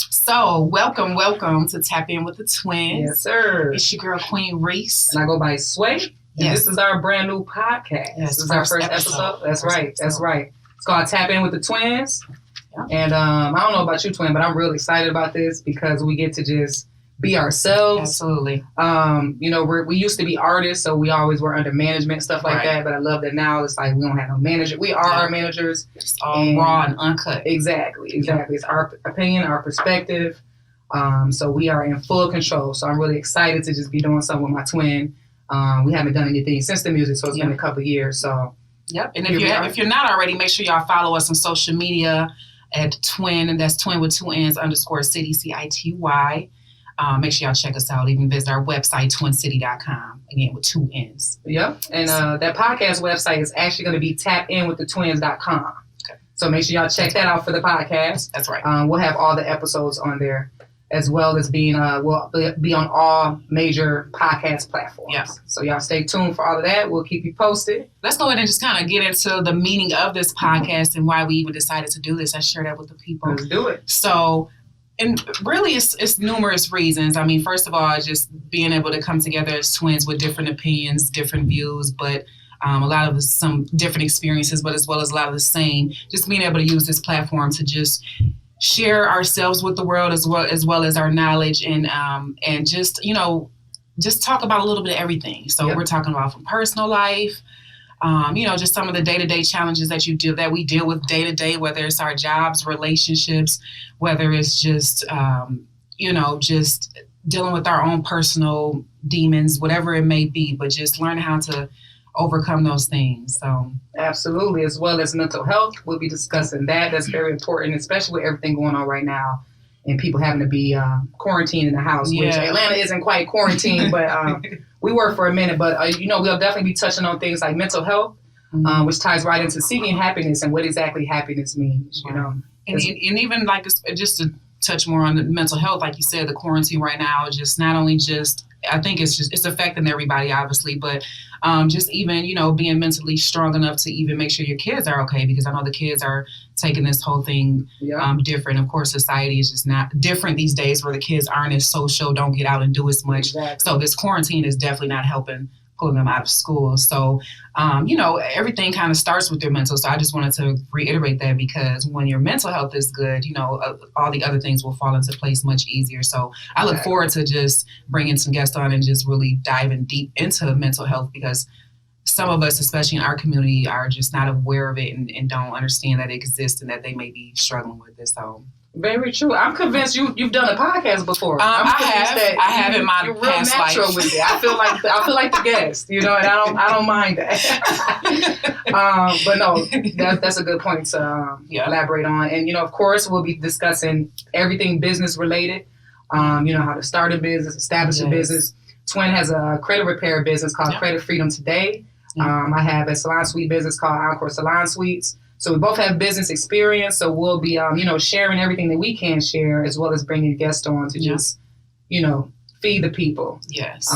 So, welcome to Tap In with the Twins. Yes, sir. It's your girl, Queen Reese. And I go by Sway. And yes. This is our brand new podcast. Yes, this is our first episode. That's right. That's right. It's called Tap In with the Twins. Yeah. And I don't know about you, Twin, but I'm really excited about this because we get to just be ourselves. Absolutely. We used to be artists, so we always were under management and stuff like that. But I love that now it's like we don't have no manager. We are our managers. It's all raw and uncut. Exactly. Yeah. It's our opinion, our perspective. So we are in full control. So I'm really excited to just be doing something with my twin. We haven't done anything since the music, so it's been a couple of years. So and if you're not already, make sure y'all follow us on social media at Twin, and that's Twin with 2 N's _ City, CITY. Make sure y'all check us out. Even visit our website, twincity.com, again, with 2 N's. Yep. And that podcast website is actually going to be TapInWithTheTwins.com. Okay. So make sure y'all check that out for the podcast. That's right. We'll have all the episodes on there, as well as we'll be on all major podcast platforms. Yeah. So y'all stay tuned for all of that. We'll keep you posted. Let's go ahead and just kind of get into the meaning of this podcast and why we even decided to do this. I share that with the people. Let's do it. So, and really, it's numerous reasons. I mean, first of all, just being able to come together as twins with different opinions, different views, but a lot of some different experiences, but as well as a lot of the same. Just being able to use this platform to just share ourselves with the world as well as our knowledge and just talk about a little bit of everything. So we're talking about from personal life. Just some of the day-to-day challenges that we deal with day to day, whether it's our jobs, relationships, whether it's just, just dealing with our own personal demons, whatever it may be, but just learn how to overcome those things. So absolutely, as well as mental health. We'll be discussing that. That's very important, especially with everything going on right now and people having to be quarantined in the house, which Atlanta isn't quite quarantined, but we were for a minute. But, we'll definitely be touching on things like mental health, which ties right into seeking happiness and what exactly happiness means, And even like just to touch more on the mental health, like you said, the quarantine right now is just not only just, I think it's affecting everybody, obviously, but just even, being mentally strong enough to even make sure your kids are okay, because I know the kids are taking this whole thing different. Of course, society is just not different these days where the kids aren't as social, don't get out and do as much. Exactly. So this quarantine is definitely not helping pulling them out of school. So, everything kind of starts with your mental. So I just wanted to reiterate that because when your mental health is good, all the other things will fall into place much easier. So I look forward to just bringing some guests on and just really diving deep into mental health because some of us, especially in our community, are just not aware of it and don't understand that it exists and that they may be struggling with it. So. Very true. I'm convinced you've done a podcast before. I have in my you're real past natural life. with it. I feel like the guest, and I don't mind that. But no, that's a good point to elaborate on. And of course, we'll be discussing everything business related. How to start a business, establish a business. Twin has a credit repair business called Credit Freedom Today. I have a salon suite business called Encore Salon Suites. So we both have business experience, so we'll be, sharing everything that we can share, as well as bringing guests on to just, feed the people. Yes.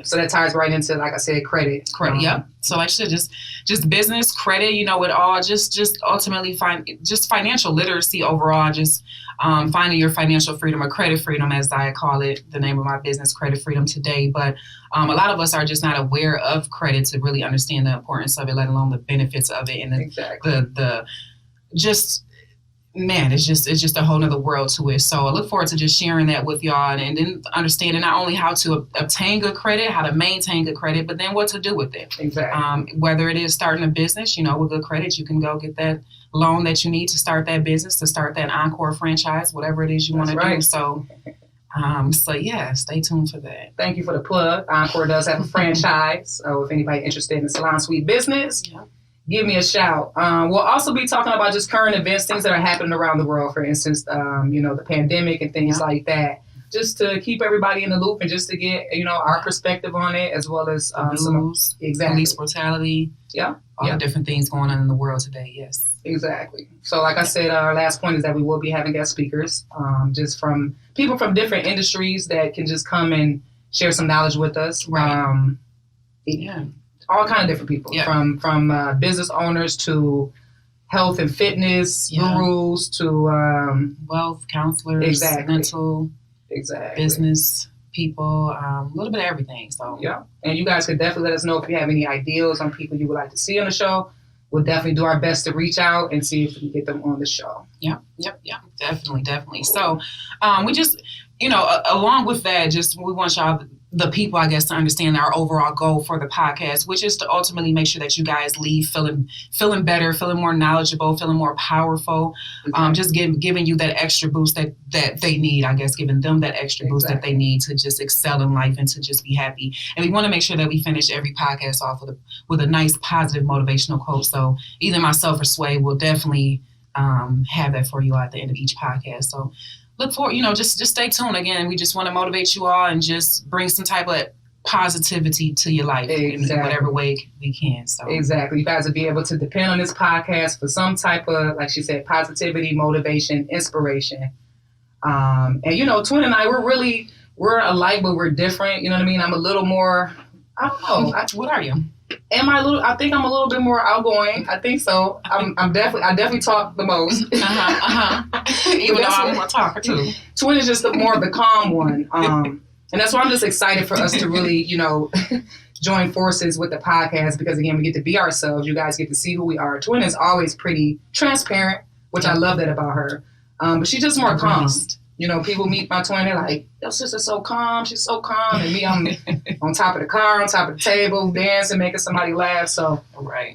So that ties right into, like I said, credit. Yep. So like I said, just business, credit, it all just ultimately just financial literacy overall, just finding your financial freedom or credit freedom, as I call it, the name of my business, Credit Freedom Today. But a lot of us are just not aware of credit to really understand the importance of it, let alone the benefits of it and it's just a whole nother world to it. So I look forward to just sharing that with y'all and then understanding not only how to obtain good credit, how to maintain good credit, but then what to do with it. Exactly. Whether it is starting a business, with good credit, you can go get that loan that you need to start that business, to start that Encore franchise, whatever it is you want to do. So, stay tuned for that. Thank you for the plug. Encore does have a franchise. So if anybody interested in the salon suite business, give me a shout. We'll also be talking about just current events, things that are happening around the world. For instance, the pandemic and things like that. Just to keep everybody in the loop and just to get, our perspective on it, as well as news, police brutality. All the different things going on in the world today. Yes. Exactly. So like I said, our last point is that we will be having guest speakers, just from people from different industries that can just come and share some knowledge with us. Right. All kind of different people, from business owners to health and fitness gurus to wealth counselors, mental, business people, a little bit of everything. So yeah, and you guys could definitely let us know if you have any ideas on people you would like to see on the show. We'll definitely do our best to reach out and see if we can get them on the show. Yep, definitely. So we just, along with that, we want y'all, the people, I guess, to understand our overall goal for the podcast, which is to ultimately make sure that you guys leave feeling better, feeling more knowledgeable, feeling more powerful, just giving you that extra boost that they need, I guess, giving them that extra boost that they need to just excel in life and to just be happy. And we want to make sure that we finish every podcast off with a nice, positive, motivational quote. So either myself or Sway will definitely have that for you at the end of each podcast. So look for, just stay tuned. Again, we just want to motivate you all and just bring some type of positivity to your life in whatever way we can. So exactly. You guys will be able to depend on this podcast for some type of, like she said, positivity, motivation, inspiration. And, Twin and I, we're alike, but we're different. You know what I mean? I'm a little more, I don't know. What are you? I think I'm a little bit more outgoing. I think so. I definitely talk the most. Even though I'm a talker too. Twin is just more of the calm one. And that's why I'm just excited for us to really, join forces with the podcast because again, we get to be ourselves. You guys get to see who we are. Twin is always pretty transparent, which I love that about her. But she's just more calm. People meet my twin, they're like, your sister's so calm, she's so calm. And me, I'm on top of the car, on top of the table, dancing, making somebody laugh. So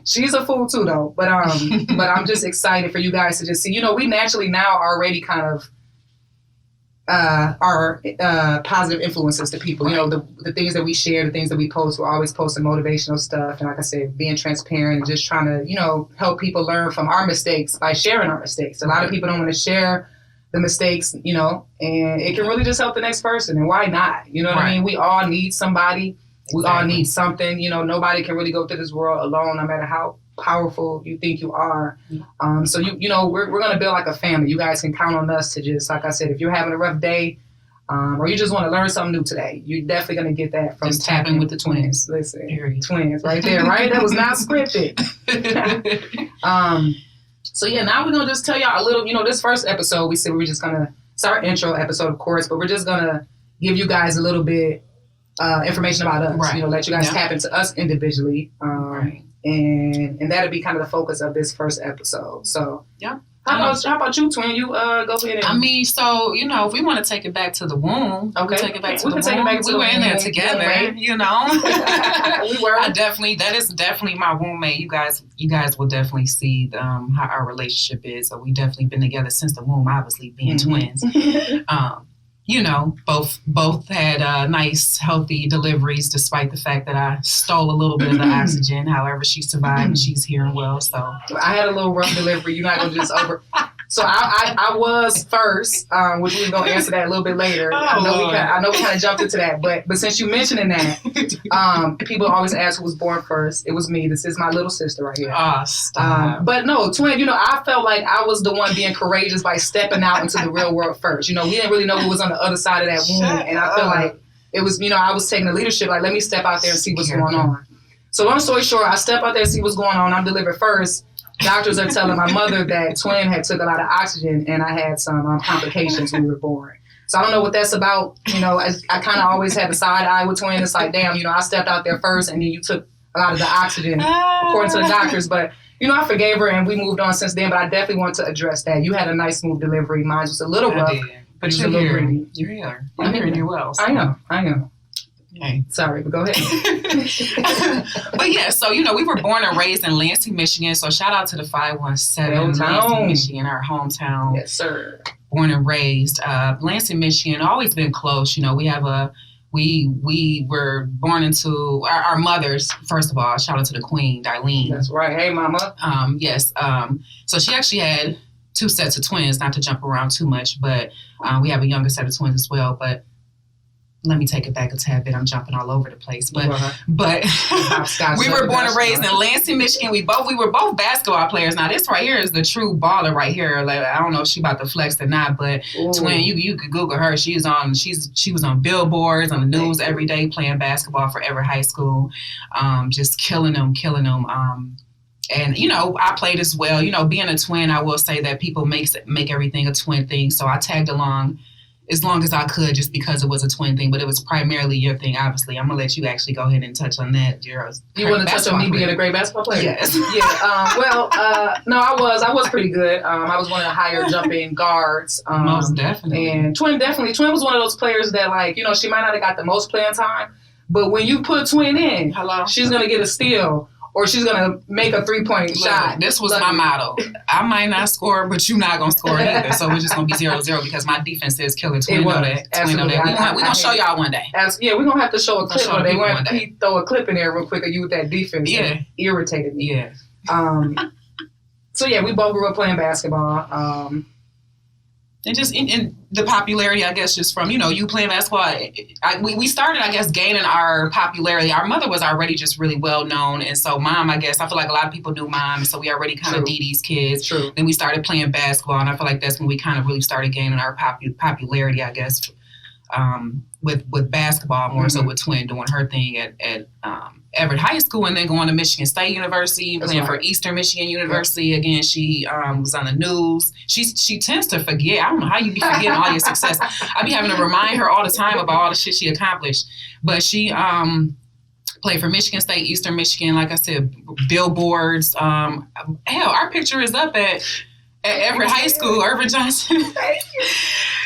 she's a fool too, though. But I'm just excited for you guys to just see, we naturally now already kind of are positive influences to people. The things that we share, the things that we post, we're always posting motivational stuff. And like I said, being transparent and just trying to, help people learn from our mistakes by sharing our mistakes. A lot of people don't want to share the mistakes, and it can really just help the next person. And why not? You know what I mean? We all need somebody. We all need something. Nobody can really go through this world alone, no matter how powerful you think you are. So we're going to build like a family. You guys can count on us to just, like I said, if you're having a rough day, or you just want to learn something new today, you're definitely going to get that from Tapping with the Twins. Listen, twins right there, right? That was not scripted. So yeah, now we're going to just tell y'all a little, this first episode, we said we were just going to, it's our intro episode, of course, but we're just going to give you guys a little bit information about us, let you guys tap into us individually. And that'll be kind of the focus of this first episode. So how about you, Twin? You go ahead. So if we want to take it back to the womb, take it back to the womb. We were in there together, We were. That is definitely my roommate. You guys will definitely see how our relationship is. So we definitely been together since the womb, obviously being twins. Both had nice, healthy deliveries, despite the fact that I stole a little bit of the oxygen. However, she survived and she's here and well. So I had a little rough delivery. You're not gonna just over. So I was first, which we're gonna answer that a little bit later. I know we kind of jumped into that, but since you mentioning that, people always ask who was born first. It was me. This is my little sister right here. But no, Twin. I felt like I was the one being courageous by stepping out into the real world first. We didn't really know who was on the other side of that womb, and I feel like it was. I was taking the leadership. Like, let me step out there and see what's going on. So long story short, I step out there and see what's going on. I'm delivered first. Doctors are telling my mother that Twin had took a lot of oxygen and I had some complications when we were born. So I don't know what that's about. I kind of always had the side eye with Twin. It's like, damn, I stepped out there first and then you took a lot of the oxygen according to the doctors. But, I forgave her and we moved on since then. But I definitely want to address that. You had a nice smooth delivery. Mine was a little rough. But you're here. You're here. I'm hearing you well. So. I know. Okay. Sorry, but go ahead. But yeah, so we were born and raised in Lansing, Michigan. So shout out to the 517 Lansing, Michigan, our hometown. Yes, sir. Born and raised, Lansing, Michigan. Always been close. We were born into our mothers. First of all, shout out to the Queen, Darlene. That's right. Hey, Mama. Yes. So she actually had 2 sets of twins. Not to jump around too much, but we have a younger set of twins as well. But let me take it back a tad bit. I'm jumping all over the place, but we were born and raised in Lansing, Michigan. We were both basketball players. Now this right here is the true baller right here. Like, I don't know if she about to flex or not, but Twin, you could Google her. She was on billboards on the news every day playing basketball for Everett High School, just killing them. And, you know, I played as well. You know, being a twin, I will say that people make everything a twin thing. So I tagged along as long as I could just because it was a twin thing. But it was primarily your thing, obviously. I'm going to let you actually go ahead and touch on that. You want to touch on me being a great basketball player? Yes. Yeah. No, I was pretty good. I was one of the higher jumping guards. Most definitely. And Twin was one of those players that, like, you know, she might not have got the most playing time. But when you put Twin in, she's going to get a steal. Or she's going to make a 3-point shot. This was my motto. I might not score, but you're not going to score either. So we're just going to be 0-0 because my defense is killer. Twin know that. Twin know that. We're going to show y'all one day. Yeah, we're going to have to show a clip one day. We're going to throw a clip in there real quick of you with that defense. Yeah. Irritated me. Yeah. So, yeah, we both grew up playing basketball. And just in the popularity, I guess, just from, you know, you playing basketball. We started, I guess, gaining our popularity. Our mother was already just really well known. And so Mom, I guess, I feel like a lot of people knew Mom. So we already kind of knew these kids. True. Then we started playing basketball. And I feel like that's when we kind of really started gaining our popularity, I guess, with basketball, more so with Twin doing her thing at Everett High School and then going to Michigan State University, playing for Eastern Michigan University. Again, she was on the news. She tends to forget. I don't know how you be forgetting all your success. I be having to remind her all the time about all the shit she accomplished. But she played for Michigan State, Eastern Michigan, like I said, billboards. Hell, our picture is up at Everett High School, Irvin Johnson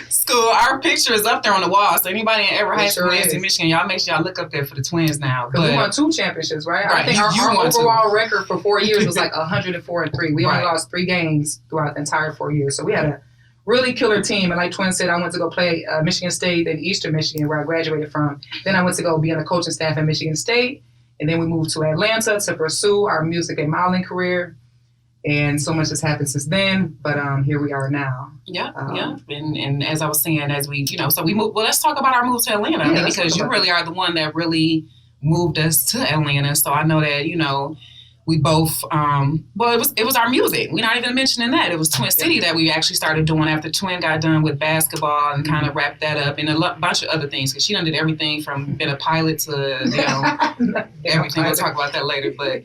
School. Our picture is up there on the wall. So anybody in Everett High School, Lansing, Michigan, y'all make sure y'all look up there for the Twins now. Because we won 2 championships, right? I think our overall record for 4 years was like 104-3. We only lost 3 games throughout the entire 4 years. So we had a really killer team. And like Twin said, I went to go play Michigan State and Eastern Michigan, where I graduated from. Then I went to go be on the coaching staff at Michigan State. And then we moved to Atlanta to pursue our music and modeling career. And so much has happened since then, but here we are now. Yeah. And as I was saying, as we, you know, so we moved. Well, let's talk about our move to Atlanta. I mean, because you really are the one that really moved us to Atlanta. So I know that, you know, we both. Well, it was our music. We're not even mentioning that. It was Twin City that we actually started doing after Twin got done with basketball and kind of wrapped that up, and a bunch of other things. Because she done did everything from being a pilot to, you know, everything. We'll talk about that later, but.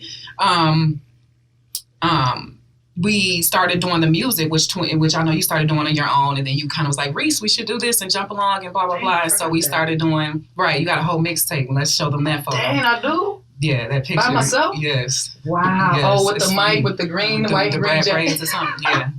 We started doing the music, which I know you started doing on your own, and then you kind of was like, Reese, we should do this and jump along and blah, blah, blah. And so we started doing, you got a whole mixtape. Let's show them that photo. Dang, I do? Yeah, that picture. By myself? Yes. Wow. Yes, with the mic, with the green, the white, the green braids or something. Yeah.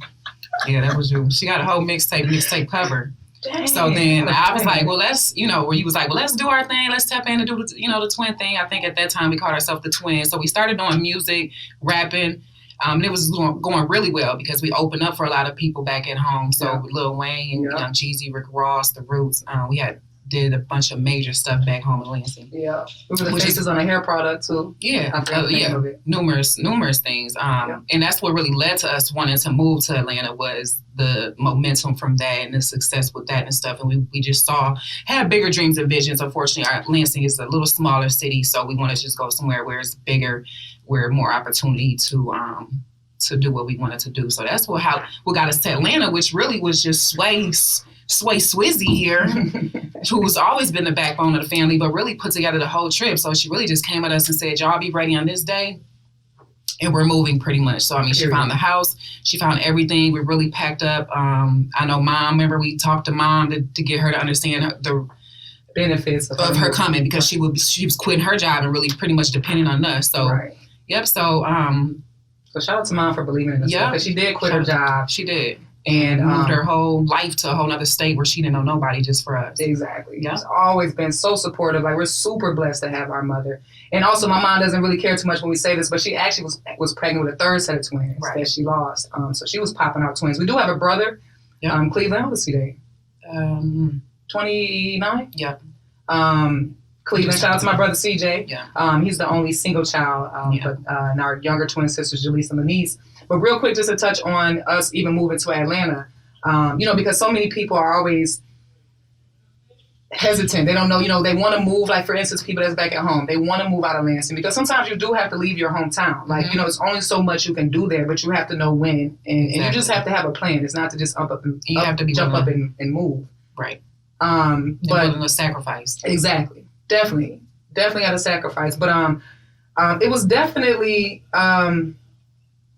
Yeah, that was you. She got a whole mixtape cover. Dang. So then I was like, well, let's, you know, where you was like, well, let's do our thing. Let's tap in and do, the Twin thing. I think at that time we called ourselves the Twins. So we started doing music, rapping. And it was going really well because we opened up for a lot of people back at home. So Lil Wayne, Jeezy, Rick Ross, The Roots, we did a bunch of major stuff back home in Lansing. Yeah, we were the faces on a hair product too. Yeah, numerous things. And that's what really led to us wanting to move to Atlanta was the momentum from that and the success with that and stuff. And we just had bigger dreams and visions. Unfortunately, Lansing is a little smaller city, so we want to just go somewhere where it's bigger, where more opportunity to do what we wanted to do. So that's what got us to Atlanta, which really was just Sway Swizzy here, who's always been the backbone of the family, but really put together the whole trip. So she really just came at us and said, y'all be ready on this day. And we're moving pretty much. So, I mean, she found the house. She found everything. We really packed up. I know Mom, remember we talked to Mom to get her to understand the benefits of her coming because she was quitting her job and really pretty much depending on us. So, yep. So, so shout out to Mom for believing in us. Yeah. Because she did quit her job. She did. And moved her whole life to a whole other state where she didn't know nobody just for us. Exactly. Yeah. She's always been so supportive. Like, we're super blessed to have our mother. And also, my mom doesn't really care too much when we say this, but she actually was pregnant with a 3rd set of twins that she lost. So she was popping out twins. We do have a brother, Cleveland. How old is he today? 29? Yeah. Cleveland. Shout out to my brother CJ. Yeah. He's the only single child. And our younger twin sisters, Jaleesa and Lanise. But real quick, just to touch on us even moving to Atlanta, because so many people are always hesitant. They don't know, they want to move. Like, for instance, people that's back at home, they want to move out of Lansing because sometimes you do have to leave your hometown. Like, it's only so much you can do there, but you have to know when. And you just have to have a plan. It's not to just jump up and move. Right. But willing to sacrifice. Exactly. Definitely got to sacrifice. But it was definitely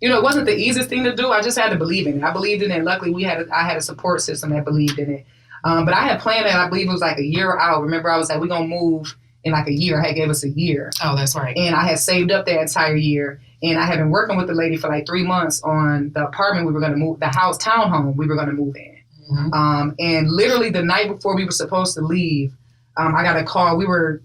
it wasn't the easiest thing to do. I just had to believe in it. I believed in it. Luckily, I had a support system that believed in it. But I had planned that, I believe it was like a year out. Remember, I was like, we're going to move in like a year. I gave us a year. Oh, that's right. And I had saved up that entire year. And I had been working with the lady for like 3 months on the apartment we were going to move, the townhome we were going to move in. Mm-hmm. And literally the night before we were supposed to leave, I got a call. We were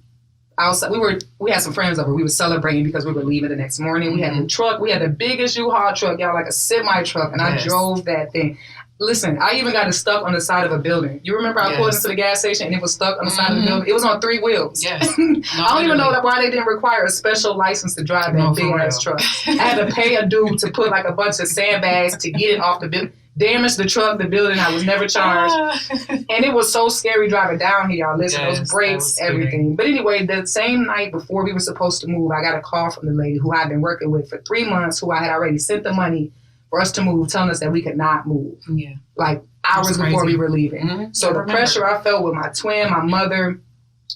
outside. We had some friends over. We were celebrating because we were leaving the next morning. Mm-hmm. We had the truck. We had the biggest U-Haul truck, y'all, like a semi truck. And I drove that thing. Listen, I even got it stuck on the side of a building. You remember I pulled into the gas station and it was stuck on the side of the building? It was on 3 wheels. Yes. I don't even know why they didn't require a special license to drive that big ass truck. I had to pay a dude to put like a bunch of sandbags to get it off the building. Damaged the truck, the building. I was never charged. And it was so scary driving down here, y'all. Listen, those brakes, everything. But anyway, the same night before we were supposed to move, I got a call from the lady who I'd been working with for 3 months, who I had already sent the money for us to move, telling us that we could not move. Yeah. Like hours before we were leaving. Mm-hmm. So the pressure I felt with my twin, my mother,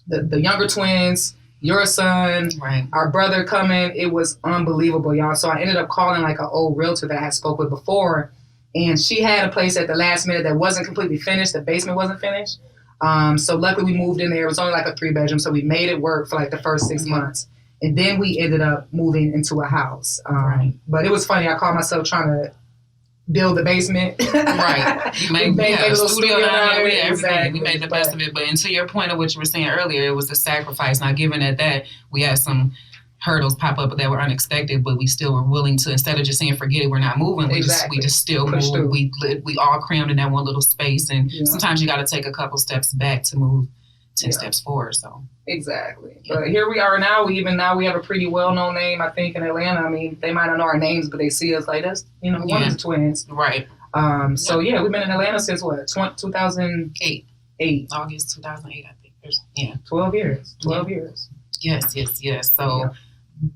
the younger twins, your son, our brother coming, it was unbelievable, y'all. So I ended up calling like an old realtor that I had spoke with before. And she had a place at the last minute that wasn't completely finished. The basement wasn't finished. So luckily we moved in there. It was only like a 3-bedroom. So we made it work for like the first 6 months. And then we ended up moving into a house. But it was funny. I called myself trying to build the basement. You made a little studio down there. Everything. Exactly. We made the best of it. But to your point of what you were saying earlier, it was a sacrifice. Now, given that we had some hurdles pop up that were unexpected, but we still were willing to, instead of just saying forget it, we're not moving, we just still moved. We all crammed in that one little space, and sometimes you got to take a couple steps back to move 10 steps forward. So exactly. But here we are now. We have a pretty well-known name, I think, in Atlanta. I mean, they might not know our names, but they see us like that's one of the twins. Right. So we've been in Atlanta since what? 2008. August 2008, I think. 12 years. 12 years. Yes. So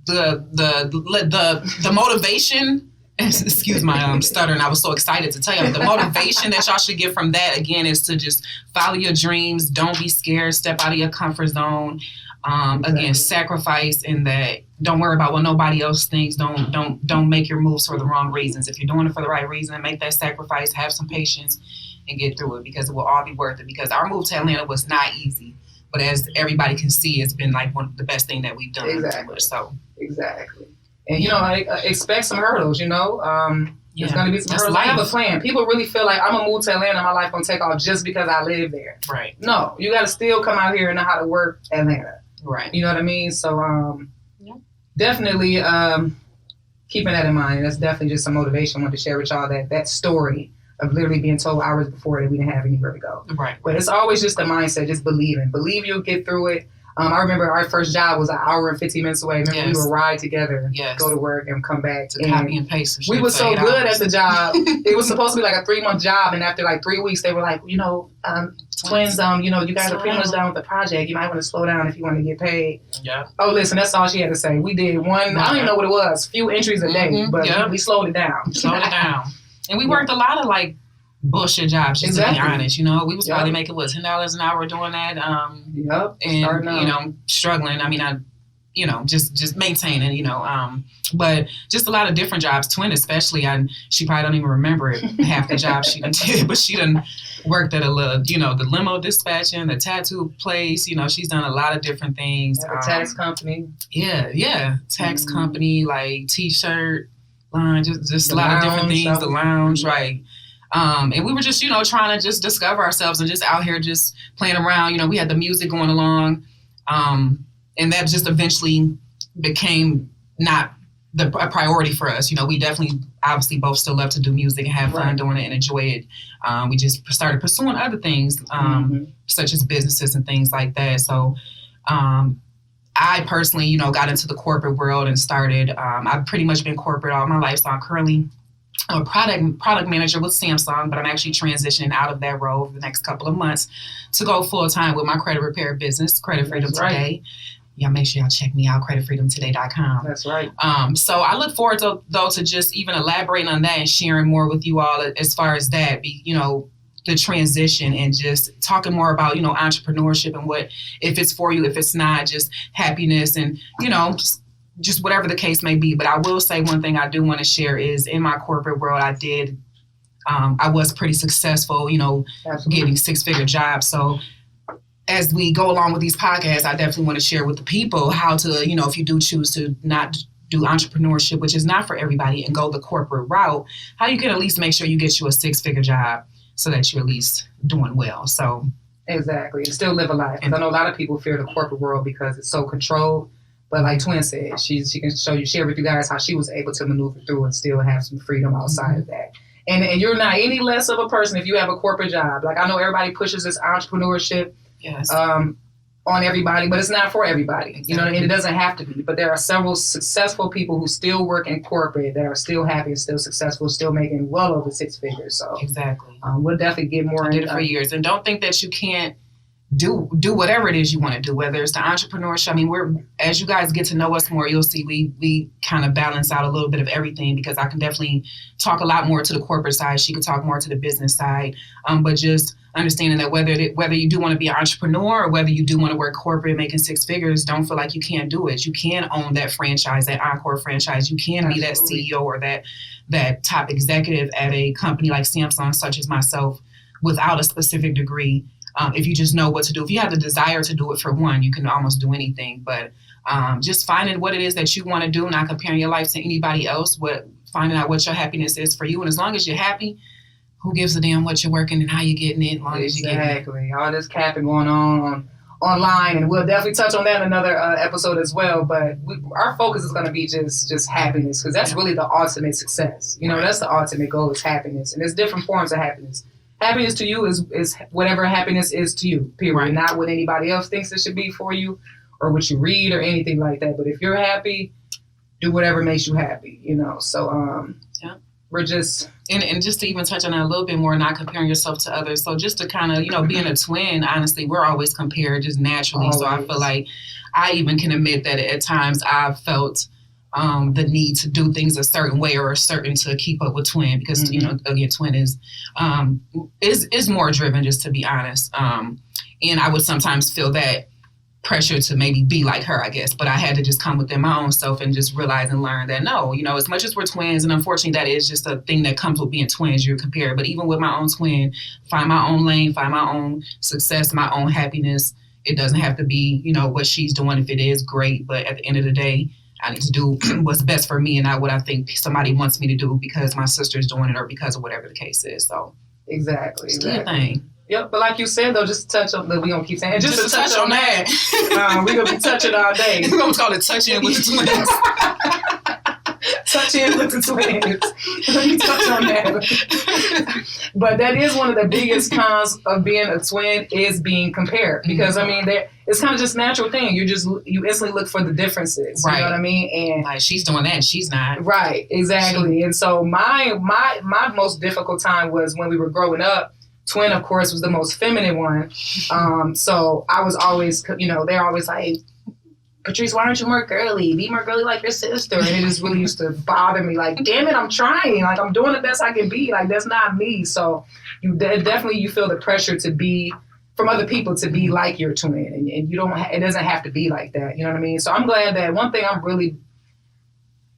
the motivation, excuse my stuttering, I was so excited to tell you, the motivation that y'all should get from that, again, is to just follow your dreams. Don't be scared. Step out of your comfort zone. Again, sacrifice in that. Don't worry about what nobody else thinks. Don't make your moves for the wrong reasons. If you're doing it for the right reason, make that sacrifice, have some patience, and get through it, because it will all be worth it. Because our move to Atlanta was not easy. But as everybody can see, it's been like one of the best thing that we've done. Exactly. And, expect some hurdles, There's going to be some hurdles. I have a plan. People really feel like I'm going to move to Atlanta and my life going to take off just because I live there. Right. No, you got to still come out here and know how to work Atlanta. Right. You know what I mean? So definitely keeping that in mind. That's definitely just some motivation I wanted to share with y'all, that story of literally being told hours before that we didn't have anywhere to go. Right. But it's always just the mindset, just believing. Believe you'll get through it. I remember our first job was an hour and 15 minutes away. Remember we would ride together, go to work and come back. To copy and paste. We were so good at the job. It was supposed to be like a 3-month job. And after like 3 weeks, they were like, twins, you guys are pretty much done with the project. You might want to slow down if you want to get paid. Yeah. Oh, listen, that's all she had to say. We did I don't even know what it was, few entries a day, but we slowed it down. And we worked a lot of like bullshit jobs, just to be honest. We was probably making $10 an hour doing that. And struggling. I mean, just maintaining. But just a lot of different jobs. Twin especially, she probably don't even remember it, half the jobs she done did, but she done worked at a little, the limo dispatching, the tattoo place. She's done a lot of different things. A tax company. Yeah, tax company, like T-shirt line, just a lot of different things. The lounge, right. And we were just, trying to just discover ourselves and just out here just playing around. We had the music going along. And that just eventually became not a priority for us. We definitely, obviously, both still love to do music and have fun doing it and enjoy it. We just started pursuing other things, such as businesses and things like that. So I personally, got into the corporate world and started, I've pretty much been corporate all my life. So I'm currently a product manager with Samsung, but I'm actually transitioning out of that role over the next couple of months to go full time with my credit repair business, Credit Freedom Today. Yeah, make sure y'all check me out, creditfreedomtoday.com. That's right. So I look forward to just even elaborating on that and sharing more with you all as far as that, the transition, and just talking more about, entrepreneurship and what, if it's for you, if it's not, just happiness and, just just whatever the case may be. But I will say one thing I do want to share is in my corporate world, I was pretty successful, getting 6-figure jobs. So as we go along with these podcasts, I definitely want to share with the people how to, if you do choose to not do entrepreneurship, which is not for everybody, and go the corporate route, how you can at least make sure you get you a 6-figure job so that you're at least doing well. So exactly, and still live a life. And I know a lot of people fear the corporate world because it's so controlled. But like Twin said, she can share with you guys how she was able to maneuver through and still have some freedom outside of that. And you're not any less of a person if you have a corporate job. Like I know everybody pushes this entrepreneurship on everybody, but it's not for everybody. Exactly. And it doesn't have to be. But there are several successful people who still work in corporate that are still happy and still successful, still making well over 6 figures. So exactly, we'll definitely get more into it for years. And don't think that you can't do whatever it is you want to do, whether it's the entrepreneurship. I mean, as you guys get to know us more, you'll see we kind of balance out a little bit of everything, because I can definitely talk a lot more to the corporate side. She could talk more to the business side. But just understanding that whether you do want to be an entrepreneur or whether you do want to work corporate making 6 figures, don't feel like you can't do it. You can own that franchise, that Encore franchise. You can be that CEO or that top executive at a company like Samsung, such as myself, without a specific degree. If you just know what to do. If you have the desire to do it, for one, you can almost do anything. But just finding what it is that you want to do, not comparing your life to anybody else, finding out what your happiness is for you. And as long as you're happy, who gives a damn what you're working and how you're getting it, as long as you're getting it. Exactly. All this capping going on online, and we'll definitely touch on that in another episode as well. But our focus is going to be just happiness, because that's really the ultimate success. That's the ultimate goal, is happiness. And there's different forms of happiness. Happiness to you is whatever happiness is to you, period. Right. Not what anybody else thinks it should be for you or what you read or anything like that. But if you're happy, do whatever makes you happy, So we're just... And just to even touch on that a little bit more, not comparing yourself to others. So just to kind of, being a twin, honestly, we're always compared just naturally. Always. So I feel like I even can admit that at times I've felt the need to do things a certain way or to keep up with twin, because, again, twin is more driven, just to be honest. And I would sometimes feel that pressure to maybe be like her, I guess, but I had to just come within my own self and just realize and learn that no, as much as we're twins, and unfortunately that is just a thing that comes with being twins, you're compared. But even with my own twin, find my own lane, find my own success, my own happiness. It doesn't have to be, what she's doing. If it is, great. But at the end of the day, I need to do what's best for me and not what I think somebody wants me to do because my sister's doing it or because of whatever the case is. So exactly. It's a thing. Yep, but like you said, though, just to touch on, we're going to keep saying, just to touch on that, we're going to be touching all day. We're going to call it Touch In with the Twins. Touch In with the Twins. Let me touch on that. But that is one of the biggest cons of being a twin, is being compared. Because, it's kind of just a natural thing. You instantly look for the differences. Right. You know what I mean? And like, she's doing that and she's not. Right, exactly. And so my most difficult time was when we were growing up. Twin, of course, was the most feminine one. So I was always, they're always like, Patrice, why aren't you more girly? Be more girly like your sister. And it just really used to bother me. Like, damn it, I'm trying. Like, I'm doing the best I can be. Like, that's not me. So you feel the pressure to be, from other people, to be like your twin. And you don't, it doesn't have to be like that. You know what I mean? So I'm glad that one thing I'm really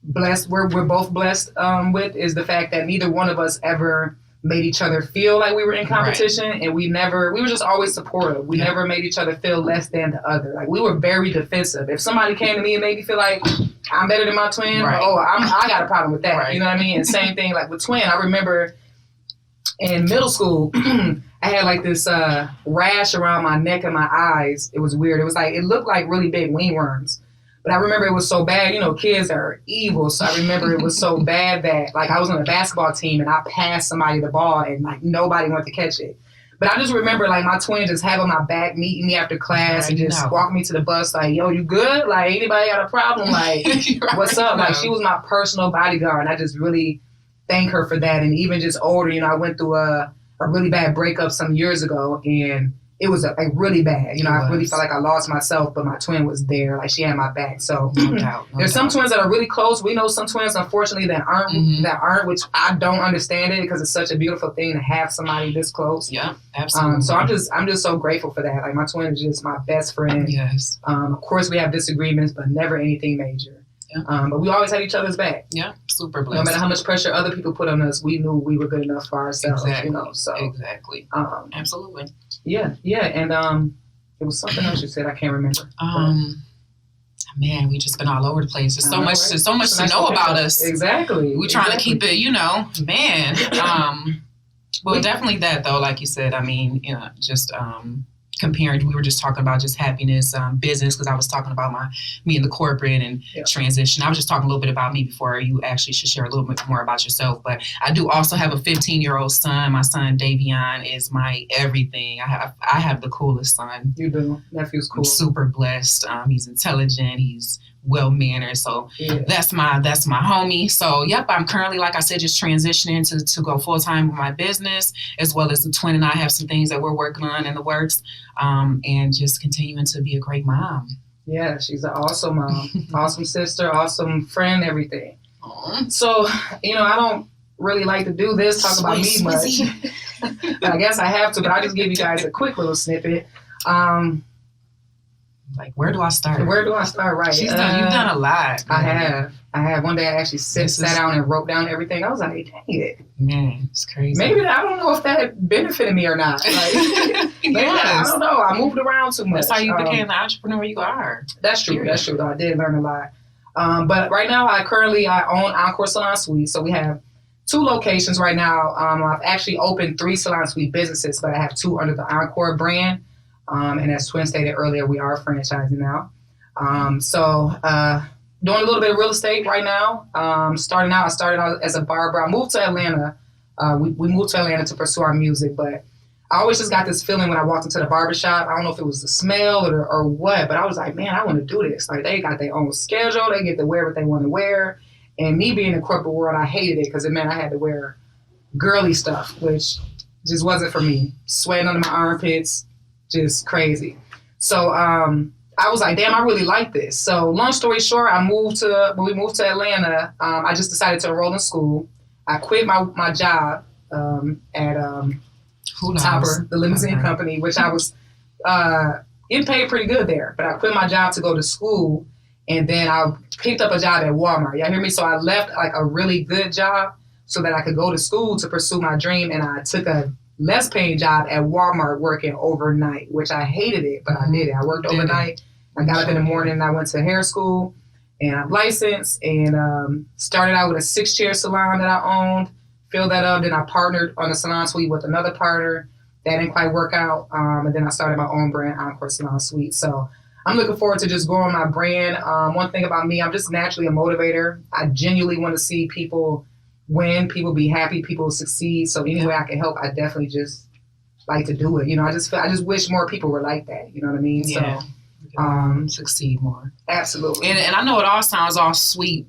blessed, we're both blessed with, is the fact that neither one of us ever made each other feel like we were in competition. Right. And we were just always supportive. We never made each other feel less than the other. Like, we were very defensive. If somebody came to me and made me feel like I'm better than my twin, I got a problem with that. Right. You know what I mean? And same thing, like with twin, I remember in middle school, I had like this rash around my neck and my eyes. It was weird. It looked like really big wingworms. But I remember it was so bad, kids are evil. So I remember it was so bad that, like, I was on a basketball team and I passed somebody the ball and, like, nobody wanted to catch it. But I just remember, like, my twin just having my back, meeting me after class and just walking me to the bus, like, yo, you good? Like, anybody got a problem? Like, what's up? Like, she was my personal bodyguard. And I just really thank her for that. And even just older, I went through a really bad breakup some years ago, and it was really bad. I really felt like I lost myself, but my twin was there. Like, she had my back. So there's some twins that are really close. We know some twins, unfortunately, that aren't, which I don't understand it, because it's such a beautiful thing to have somebody this close. Yeah, absolutely. So I'm just so grateful for that. Like, my twin is just my best friend. Yes. Of course, we have disagreements, but never anything major. Yeah. But we always had each other's back. Yeah, super blessed. No matter how much pressure other people put on us, we knew we were good enough for ourselves. Exactly. You know, so exactly. Absolutely. Yeah, and it was something else you said. I can't remember. Man, we just been all over the place. There's so much, right. there's so much to know about us. Exactly. We're trying to keep it, man. Well, definitely that though. Like you said, I mean, just comparing. We were just talking about just happiness, business, because I was talking about me in the corporate and transition. I was just talking a little bit about me before you actually should share a little bit more about yourself. But I do also have a 15-year-old son. My son Davion is my everything. I have the coolest son. You do. Nephew's cool. I'm super blessed. He's intelligent. He's well mannered. So that's my homie. So yep, I'm currently, like I said, just transitioning to go full time with my business, as well as the twin and I have some things that we're working on in the works, and just continuing to be a great mom. Yeah, she's an awesome mom, awesome sister, awesome friend, everything. Aww. So I don't really like to do this, talk about me much. But I guess I have to. But I just give you guys a quick little snippet. Like, where do I start? Where do I start? Right. You've done a lot. I have. One day I actually sat down and wrote down everything. I was like, dang it. Man, it's crazy. Maybe I don't know if that benefited me or not. Like, maybe I don't know. I moved around too much. That's how you became the entrepreneur you are. That's true. That's true, though. I did learn a lot. But right now, I own Encore Salon Suite. So we have 2 locations right now. I've actually opened 3 Salon Suite businesses, but I have 2 under the Encore brand. And as Twin stated earlier, we are franchising now. So doing a little bit of real estate right now. I started out as a barber. I moved to Atlanta. We moved to Atlanta to pursue our music, but I always just got this feeling when I walked into the barbershop. I don't know if it was the smell or what, but I was like, man, I want to do this. Like, they got their own schedule. They get to wear what they want to wear. And me being in the corporate world, I hated it because it meant I had to wear girly stuff, which just wasn't for me. Sweating under my armpits. Just crazy. So I was like, damn, I really like this. So long story short, when we moved to Atlanta, I just decided to enroll in school. I quit my job at Topper, the limousine company, which I was getting paid pretty good there. But I quit my job to go to school, and then I picked up a job at Walmart. Y'all hear me? So I left like a really good job so that I could go to school to pursue my dream, and I took a less paying job at Walmart working overnight, which I hated it, but I did it. I worked overnight. I got up in the morning and I went to hair school, and I'm licensed, and started out with a 6-chair salon that I owned, filled that up. Then I partnered on a salon suite with another partner. That didn't quite work out. And then I started my own brand, Encore Salon Suite. So I'm looking forward to just growing my brand. One thing about me, I'm just naturally a motivator. I genuinely want to see people win, people be happy, people succeed. So any way I can help, I definitely just like to do it. I just wish more people were like that. You know what I mean? Yeah. So succeed more. Absolutely. And I know it all sounds all sweet.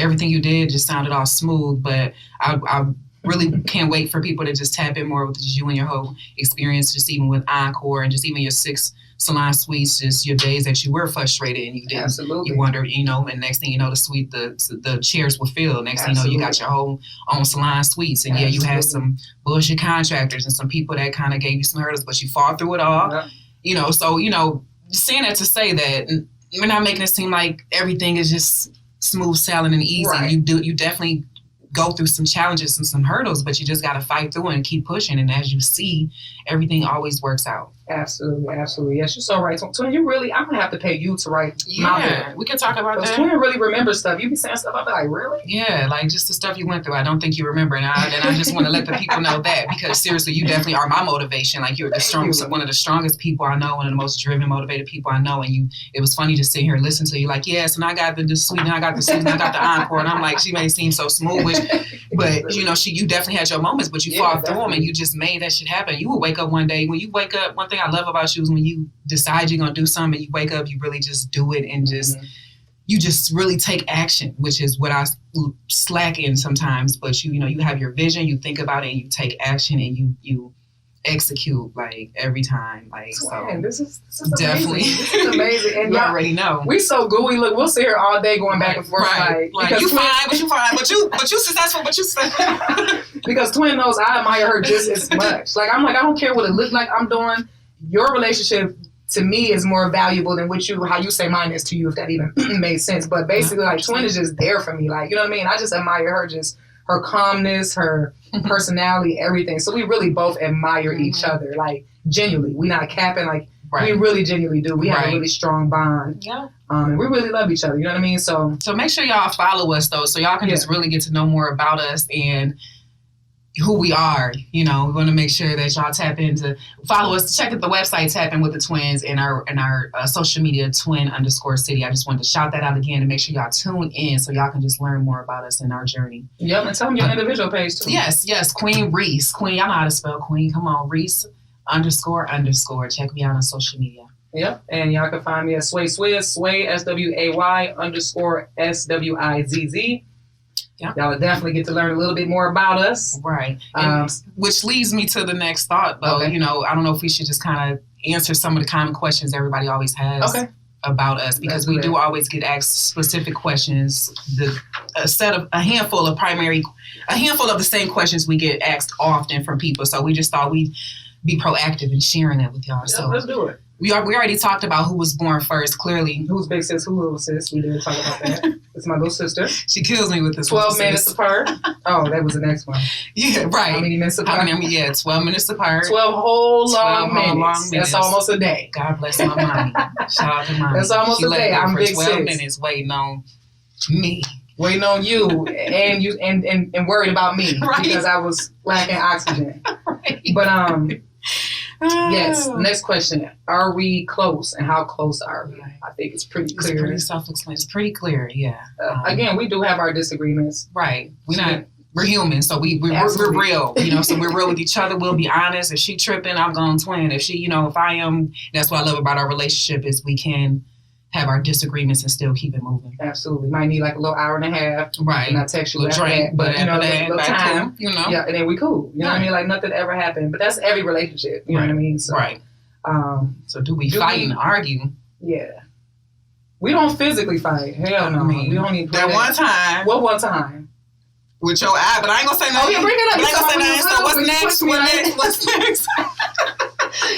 Everything you did just sounded all smooth, but I really can't wait for people to just tap in more with just you and your whole experience, just even with Encore and just even your 6 salon suites, just your days that you were frustrated and you didn't. Absolutely. You wondered, and next thing you know, the chairs were filled. Next thing you know, you got your whole own salon suites. And you had some bullshit contractors and some people that kind of gave you some hurdles, but you fought through it all. Yeah. So, saying that to say that we're not making it seem like everything is just smooth sailing and easy. Right. You definitely go through some challenges and some hurdles, but you just got to fight through and keep pushing. And as you see, everything always works out. Absolutely. Yes, you're so right. Twin, I'm going to have to pay you to write my book. We can talk about that. Twin really remembers stuff. You be saying stuff, I'll be like, really? Yeah, like just the stuff you went through. I don't think you remember. And I just want to let the people know that, because seriously, you definitely are my motivation. Like, you're the strongest, one of the strongest people I know, one of the most driven, motivated people I know. And it was funny to sit here and listen to you like, yes, and I got the suite, and I got the suite, and I got the Encore. And I'm like, she may seem so smooth, but you definitely had your moments, but you fought through them and you just made that shit happen. You would wake up one day, when you wake up, one thing I love about you is when you decide you're going to do something, you wake up, you really just do it, and just you just really take action, which is what I slack in sometimes. But you have your vision, you think about it, and you take action, and you execute like every time. Like, man, so this is definitely amazing. This is amazing. And you already know. We so gooey. Look, we'll sit here all day going back and forth. Right. Like you fine, but you successful, because Twin knows I admire her just as much. Like, I'm like, I don't care what it looks like I'm doing. Your relationship to me is more valuable than how you say mine is to you, if that even made sense. But basically, like, Twin is just there for me. Like, you know what I mean? I just admire her, just her calmness, her personality, everything. So we really both admire each other, like, genuinely. We not capping, like, we really genuinely do. We have a really strong bond. Yeah. And we really love each other. You know what I mean? So make sure y'all follow us, though, so y'all can just really get to know more about us and who we are. You know, we want to make sure that y'all follow us, check out the website, TapInWithTheTwins, and our social media, twin_city. I just wanted to shout that out again to make sure y'all tune in so y'all can just learn more about us and our journey. Yep, and tell them your individual page too. Yes, Queen Reese. Queen, y'all know how to spell Queen. Come on, Reese __. Check me out on social media. Yep, and y'all can find me at Sway, Sway, SWAY _SWIZZ. Yeah. Y'all will definitely get to learn a little bit more about us. Right. Which leads me to the next thought, though. Okay. You know, I don't know if we should just kind of answer some of the common questions everybody always has about us, because we do always get asked specific questions. A handful of the same questions we get asked often from people. So we just thought we'd be proactive in sharing that with y'all. Yeah, so let's do it. We already talked about who was born first, clearly. Who's big sis, who little sis? We didn't talk about that. It's my little sister. She kills me with this 12 minutes apart. Oh, that was the next one. Yeah, right. How many minutes apart? 12 minutes apart. 12 whole long minutes. That's almost a day. God bless my mommy. Shout out to mommy. That's almost a day. I'm big 12 sis. minutes waiting on me. Waiting on you and worried about me because I was lacking oxygen. But yes, next question. Are we close, and how close are we? I think it's pretty clear. It's pretty self-explanatory. It's pretty clear, yeah. Again, we do have our disagreements. Right. We're human, so we're real, you know, so we're real with each other. We'll be honest. If she tripping, I'm going twin. If she, if I am, that's what I love about our relationship is we can have our disagreements and still keep it moving. Absolutely. Might need like a little hour and a half. Right. And I text you after drink, that. But, little time. Yeah, and then we cool. You know what I mean? Like nothing ever happened. But that's every relationship. You know what I mean? So, so do we fight and argue? Yeah. We don't physically fight. Hell no. We don't even that one time. What one time? With your eye, but I ain't gonna say nothing. Oh, yeah, bring it up. I ain't gonna say nothing. So what's next?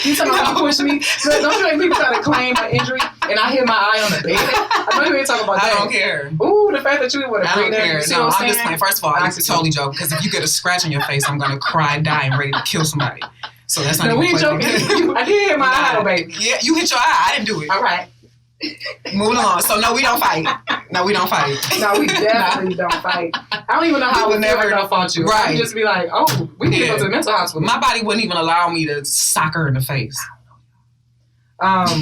You talking about you push me? Don't you make people try to claim an injury and I hit my eye on the bed? I know you ain't talking about that. I don't care. Ooh, the fact that you would have bring that. No, I'm just playing. First of all, I totally joke because if you get a scratch on your face, I'm gonna cry, die, and ready to kill somebody. So that's not. No, we ain't joking. I did hit my eye, baby. Yeah, you hit your eye. I didn't do it. All right. Moving on. So no, we don't fight. No, we definitely don't fight. I don't even know how I would never fought you. Right. I'd just be like, oh, we need to go to the mental hospital. My body wouldn't even allow me to sock her in the face. But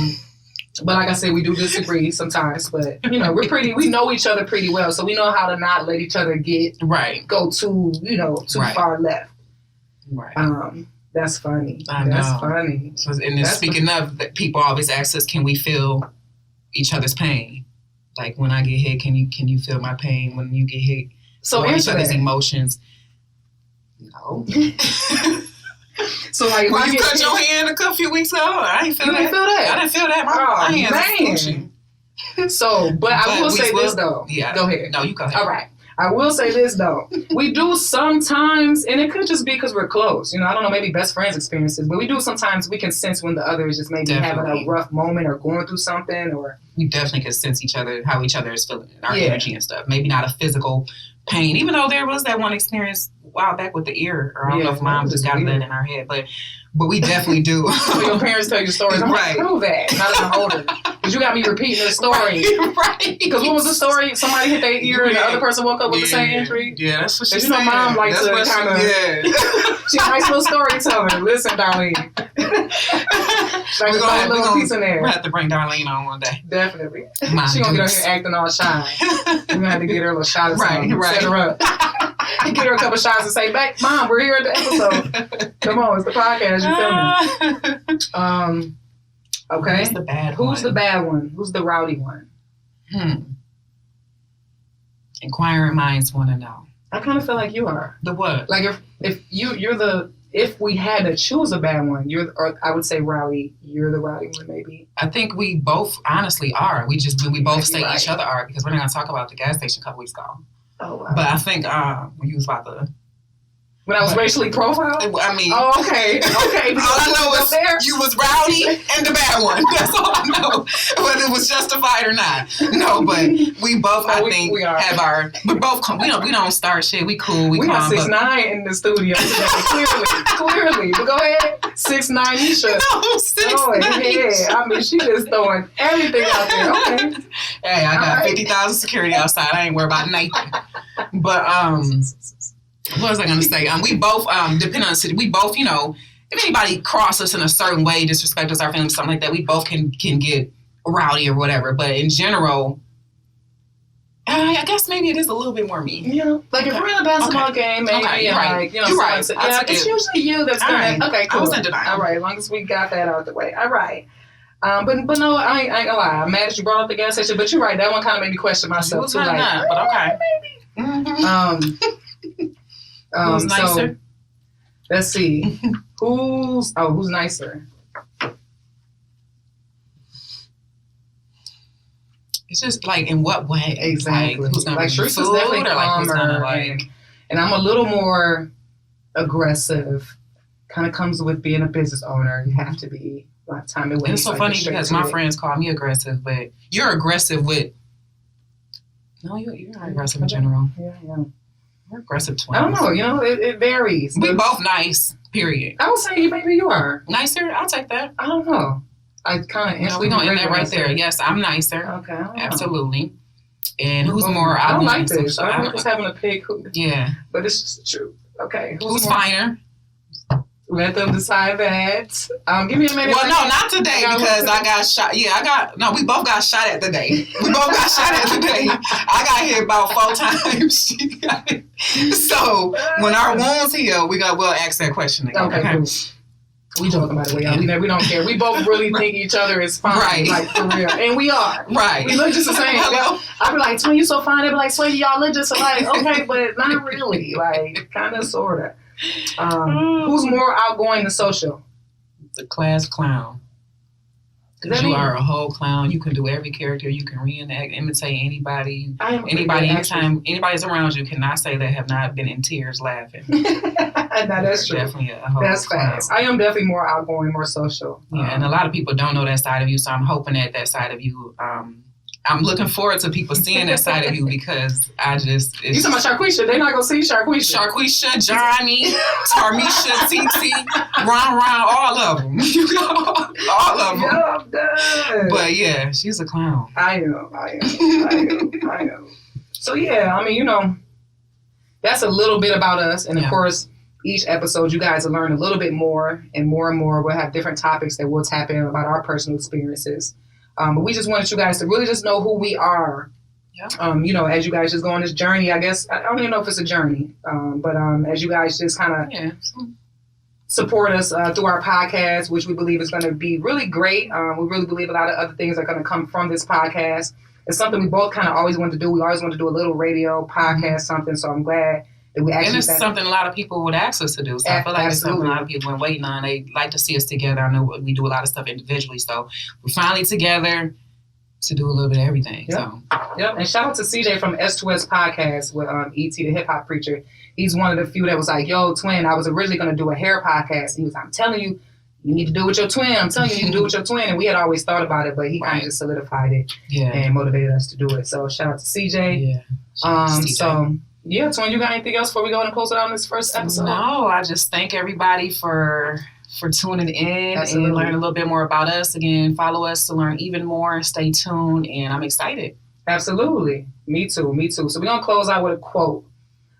like I said, we do disagree sometimes. But we know each other pretty well, so we know how to not let each other go too far left. Right. That's funny. I know. That's funny. So, and speaking of, people always ask us, can we feel each other's pain? Like when I get hit, can you feel my pain when you get hit? So each other's emotions. No. So like when you cut your hand a few weeks ago, I didn't feel that. I didn't feel that. My hands man. So, but I will say this though. Yeah. Go ahead. No, you go ahead. All right. I will say this though. We do sometimes, and it could just be because we're close. I don't know, maybe best friends experiences, but we do sometimes we can sense when the other is just maybe having a rough moment or going through something, or we definitely can sense how each other is feeling, our energy and stuff. Maybe not a physical pain, even though there was that one experience a while back with the ear, or I don't know if mom just got that in our head, but we definitely do. So your parents tell you stories. I'm like, prove that. Now that I'm older. Because you got me repeating the story. Right. Because what was the story? Somebody hit their ear and the other person woke up with the same injury? Yeah, that's what she said. Mom likes to kind of... She's a nice little storyteller. Listen, Darlene. We're going to have a little piece in there. We'll have to bring Darlene on one day. Definitely. She's going to get her here acting all shy. We're going to have to get her a little shot of something. Set her up. Get her a couple shots and say, back, Mom, we're here at the episode. Come on, it's the podcast. You feel me? Okay. Who's the bad one? Who's the bad one? Who's the rowdy one? Inquiring minds want to know. I kind of feel like you are. The what? Like if we had to choose a bad one, or I would say rowdy, you're the rowdy one maybe. I think we both honestly are. We both say each other are, because we're not going to talk about the gas station a couple weeks ago. Oh, wow. But I think when you was about to... When I was racially profiled? I mean... Oh, okay. Okay. All I know is you was rowdy and the bad one. That's all I know. Whether it was justified or not. No, but we both, I think, have our... We're both... We don't start shit. We cool. We got 6'9" in the studio today. Clearly. But go ahead. 6'9", Nisha. No, 6'9". Yeah. I mean, she just throwing everything out there. Okay. Hey, I got 50,000 security outside. I ain't worried about nothing. But, what was I going to say? We both, depending on the city, we both, if anybody crosses us in a certain way, disrespect us, our family, something like that, we both can get rowdy or whatever. But in general, I guess maybe it is a little bit more me. Yeah. Like if we're in a basketball game, maybe, you're right. You're right. Yeah, it's usually you that's going to, okay, cool. I was in denial. All right, as long as we got that out the way. All right. But no, I ain't gonna lie. I'm mad that you brought up the gas station, but you're right. That one kind of made me question myself too. Like, but okay. Maybe. Mm-hmm. Who's nicer? So, let's see. Who's nicer? It's just like in what way? Exactly. Like, who's gonna like Sharice is definitely calmer, and I'm a little more aggressive. Kind of comes with being a business owner. You have to be a lot of time away. It's so funny because my friends call me aggressive, but you're aggressive with. No, you're not aggressive in general. Yeah. We're aggressive twins. I don't know. It varies. We both nice. Period. I would say maybe you are nicer. I'll take that. I don't know. I kind of. We're gonna end that right there. Yes, I'm nicer. Okay. Absolutely. And who's more? I don't like this. I don't like just having a pick. Yeah. But it's just the truth. Okay. Who's finer? Let them decide that. Give me a minute. Well, no, not today because I got shot. Yeah, we both got shot at today. We both got shot at today. I got hit about 4 times. She got it. So when our wounds heal, we'll ask that question again. Okay. Cool. We joking about it. We don't care. We both really think each other is fine. Right. Like for real. And we are. Right. We look just the same. Hello. I'd be like, Twin, you so fine. They'd be like, Sweetie, y'all look just alike. Okay, but not really. Like, kind of, sort of. Who's more outgoing than social? The class clown. You are a whole clown. You can do every character. You can reenact, imitate anybody. Anytime anybody's around you cannot say they have not been in tears laughing. That's true. Definitely a whole That's clown. fast. I am definitely more outgoing, more social. Yeah, and a lot of people don't know that side of you, so I'm hoping that side of you. I'm looking forward to people seeing that side of you because I just... You talking about Sharquisha? They're not going to see Sharquisha. Sharquisha, Johnny, Tarmisha, TT, Ron, all of them. All of them. Yeah, I'm done. But yeah, she's a clown. I am. So yeah, I mean, that's a little bit about us. And of course, each episode, you guys will learn a little bit more and more. We'll have different topics that we'll tap in about our personal experiences. But we just wanted you guys to really just know who we are. Yeah. As you guys just go on this journey, I guess, I don't even know if it's a journey, but as you guys just kind of support us through our podcast, which we believe is going to be really great. We really believe a lot of other things are going to come from this podcast. It's something we both kind of always wanted to do. We always wanted to do a little radio podcast, something. So I'm glad that we actually... And it's something a lot of people would ask us to do. So I feel like it's something a lot of people have been waiting on. They like to see us together. I know we do a lot of stuff individually. So we're finally together to do a little bit of everything. Yep. Yep. And shout out to CJ from S2S Podcast with E.T. the Hip Hop Preacher. He's one of the few that was like, yo, Twin, I was originally going to do a hair podcast. And he was like, I'm telling you, you need to do it with your twin. I'm telling you, you need to do it with your twin. And we had always thought about it, but he kind of just solidified it and motivated us to do it. So shout out to CJ. Yeah. So... Yeah, Twin, you got anything else before we go and close it out on this first episode? No, I just thank everybody for tuning in and learn a little bit more about us. Again, follow us to learn even more. Stay tuned, and I'm excited. Absolutely. Me too. So we're going to close out with a quote.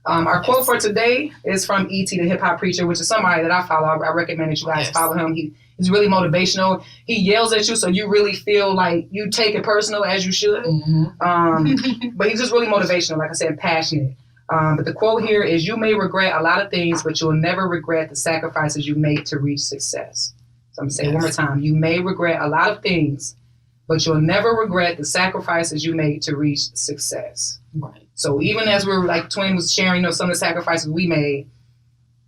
Our quote for today is from E.T. the Hip Hop Preacher, which is somebody that I follow. I recommend that you guys follow him. He's really motivational. He yells at you, so you really feel like you take it personal, as you should. Mm-hmm. But he's just really motivational, like I said, passionate. But the quote here is, you may regret a lot of things, but you'll never regret the sacrifices you made to reach success. So I'm going to say it one more time. You may regret a lot of things, but you'll never regret the sacrifices you made to reach success. Right. So even as we're like Twin was sharing, some of the sacrifices we made,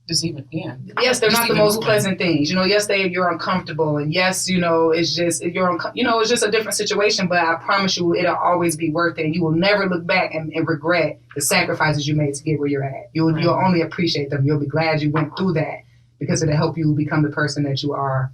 Yes, they're not the most pleasant things. Yes, you're uncomfortable, and yes, it's just it's just a different situation. But I promise you, it'll always be worth it. And you will never look back and regret the sacrifices you made to get where you're at. You'll only appreciate them. You'll be glad you went through that because it'll help you become the person that you are.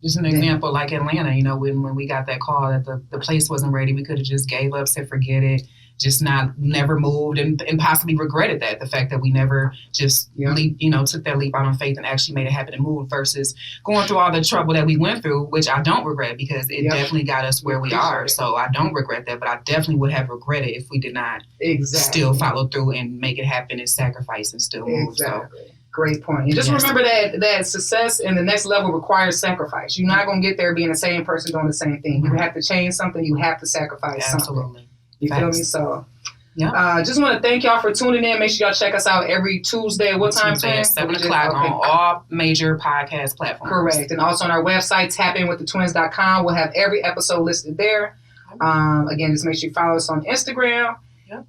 Just an example, like Atlanta. When we got that call that the place wasn't ready, we could have just gave up, said forget it. Just never moved and possibly regretted that, the fact that we never just took that leap out on faith and actually made it happen and moved versus going through all the trouble that we went through, which I don't regret because it definitely got us where we are. So I don't regret that, but I definitely would have regretted if we did not still follow through and make it happen and sacrifice and still move. Exactly. So. Great point. And just remember that success in the next level requires sacrifice. You're not going to get there being the same person doing the same thing. You have to change something. You have to sacrifice something. You feel me? So, just want to thank y'all for tuning in. Make sure y'all check us out every Tuesday. What time? Tuesday at 7 o'clock on all major podcast platforms. Correct. And also on our website, TapInWithTheTwins.com. We'll have every episode listed there. Again, just make sure you follow us on Instagram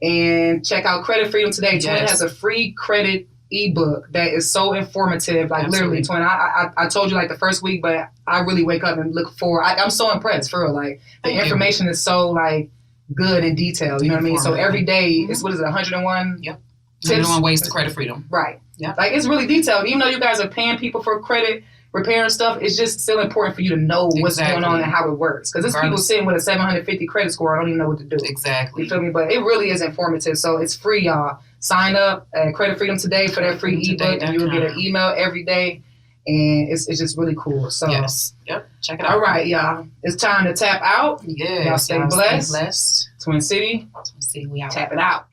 and check out Credit Freedom Today. Yes. Twin has a free credit ebook that is so informative. Like literally, Twin, I told you like the first week, but I really wake up and look for. I'm so impressed for real. Like the information is so like good and detailed. You know what I mean? So every day it's 101. Yep. 101 ways to credit freedom. Right. Yeah. Like it's really detailed. Even though you guys are paying people for credit repair and stuff, it's just still important for you to know what's going on and how it works. Because there's people sitting with a 750 credit score, I don't even know what to do. Exactly. You feel me? But it really is informative. So it's free, y'all. Sign up at Credit Freedom Today for that free ebook, and you'll get an email every day. And it's just really cool. So check it out. All right, y'all. It's time to tap out. Yeah. Y'all stay blessed. Twin City. We out. Tap it out.